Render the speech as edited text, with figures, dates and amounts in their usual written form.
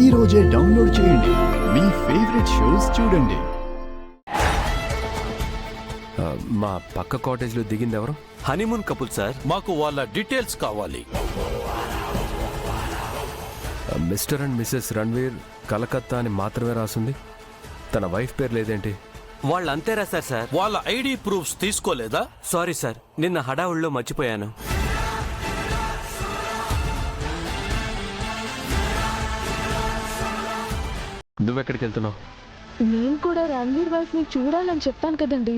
ఈ రోజే డౌన్లోడ్ చేయండి. మీ ఫేవరెట్ షోస్ చూడండి. మా పక్క కాటేజ్లో దిగింది ఎవరు? Honeymoon couple sir. మాకు వాళ్ళ డీటెయిల్స్ కావాలి. Mister and Mrs Ranveer Calcutta అని మాత్రమే రాసింది. తన వైఫ్ పేరు లేదేంటి? వాళ్ళు అంతే రాశారు సార్. వాళ్ళ ఐడి ప్రూఫ్స్ తీసుకోలేదా? సారీ సార్, నిన్న హడావుల్లో మర్చిపోయాను. నువ్వెక్కడికి వెళ్తున్నావు? నేను కూడా రణ్వీర్ వైఫ్ ని చూడాలని చెప్పాను కదండి.